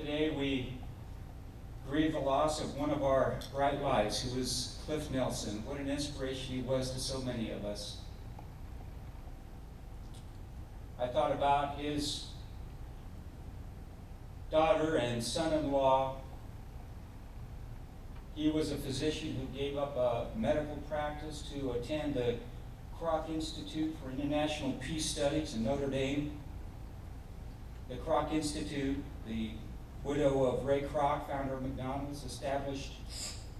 Today we grieve the loss of one of our bright lights, who was Cliff Nelson. What an inspiration he was to so many of us. I thought about his daughter and son-in-law. He was a physician who gave up a medical practice to attend the Kroc Institute for International Peace Studies in Notre Dame. The Kroc Institute, the widow of Ray Kroc, founder of McDonald's, established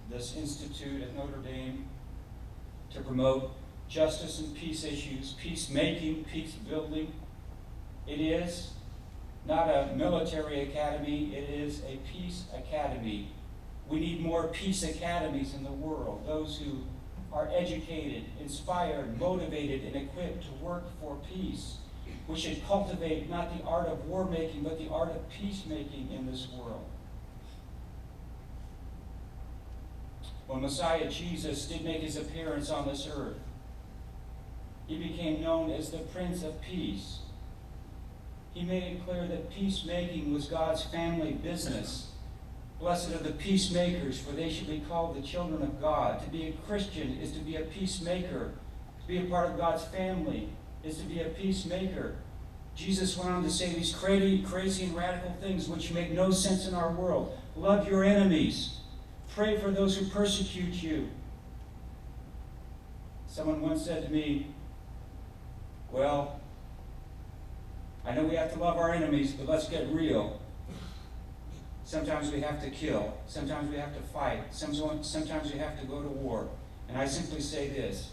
this institute at Notre Dame to promote justice and peace issues, peacemaking, peace building. It is not a military academy, it is a peace academy. We need more peace academies in the world, those who are educated, inspired, motivated, and equipped to work for peace. We should cultivate not the art of war making, but the art of peacemaking in this world. When Messiah Jesus did make his appearance on this earth, he became known as the Prince of Peace. He made it clear that peacemaking was God's family business. Blessed are the peacemakers, for they shall be called the children of God. To be a Christian is to be a peacemaker. To be a part of God's family is to be a peacemaker. Jesus went on to say these crazy and radical things which make no sense in our world. Love your enemies. Pray for those who persecute you. Someone once said to me, well, I know we have to love our enemies, but let's get real. Sometimes we have to kill. Sometimes we have to fight. Sometimes we have to go to war. And I simply say this.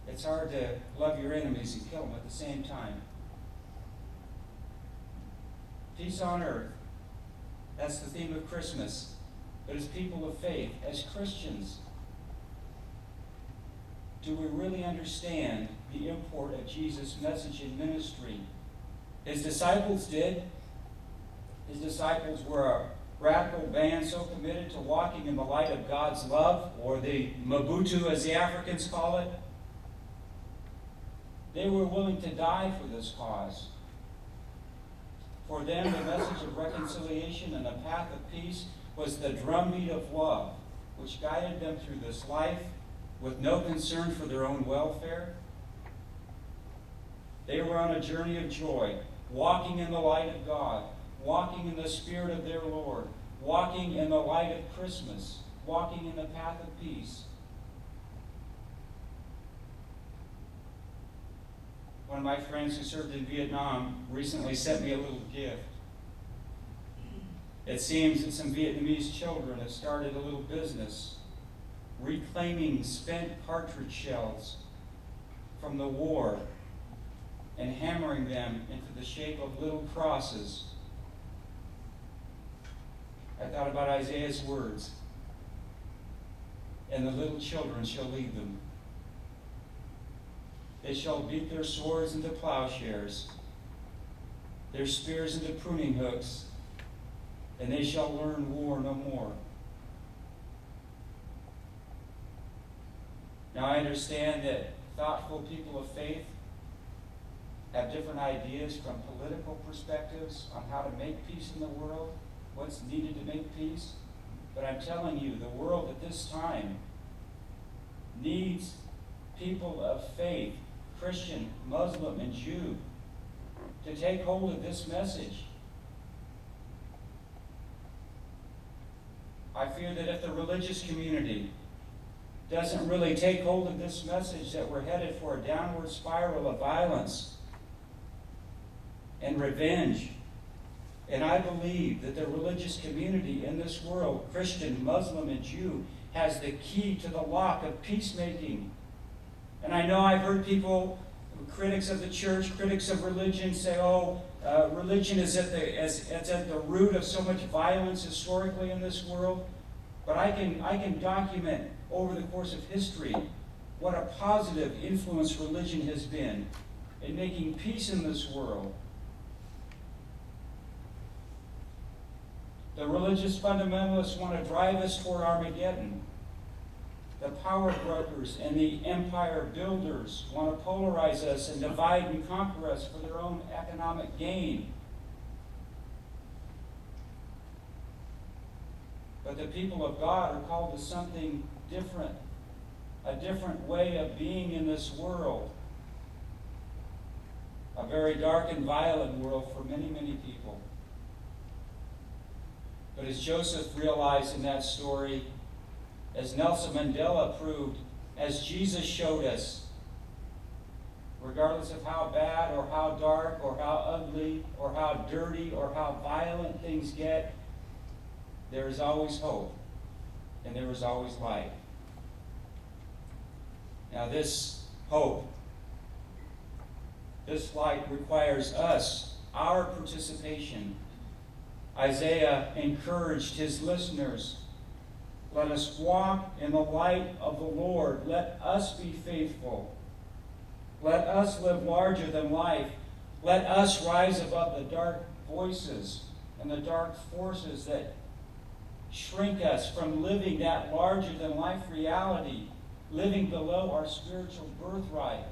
It's hard to love your enemies and kill them at the same time. Peace on earth. That's the theme of Christmas. But as people of faith, as Christians, do we really understand the import of Jesus' message and ministry? His disciples did. His disciples were a radical band so committed to walking in the light of God's love, or the Mabutu as the Africans call it. They were willing to die for this cause. For them, the message of reconciliation and the path of peace was the drumbeat of love, which guided them through this life with no concern for their own welfare. They were on a journey of joy, walking in the light of God, walking in the Spirit of their Lord, walking in the light of Christmas, walking in the path of peace. One of my friends who served in Vietnam recently sent me a little gift. It seems that some Vietnamese children have started a little business reclaiming spent cartridge shells from the war and hammering them into the shape of little crosses. I thought about Isaiah's words, and the little children shall lead them. They shall beat their swords into plowshares, their spears into pruning hooks, and they shall learn war no more. Now I understand that thoughtful people of faith have different ideas from political perspectives on how to make peace in the world, what's needed to make peace. But I'm telling you, the world at this time needs people of faith, Christian, Muslim, and Jew, to take hold of this message. I fear that if the religious community doesn't really take hold of this message, that we're headed for a downward spiral of violence and revenge. And I believe that the religious community in this world, Christian, Muslim, and Jew, has the key to the lock of peacemaking. And I know I've heard people, critics of the church, critics of religion, say, religion is at the root of so much violence historically in this world. But I can document over the course of history what a positive influence religion has been in making peace in this world. The religious fundamentalists want to drive us toward Armageddon. The power brokers and the empire builders want to polarize us and divide and conquer us for their own economic gain. But the people of God are called to something different, a different way of being in this world. A very dark and violent world for many, many people. But as Joseph realized in that story, as Nelson Mandela proved, as Jesus showed us, regardless of how bad or how dark or how ugly or how dirty or how violent things get, there is always hope and there is always light. Now this hope, this light requires us, our participation. Isaiah encouraged his listeners, let us walk in the light of the Lord. Let us be faithful. Let us live larger than life. Let us rise above the dark voices and the dark forces that shrink us from living that larger than life reality, living below our spiritual birthright,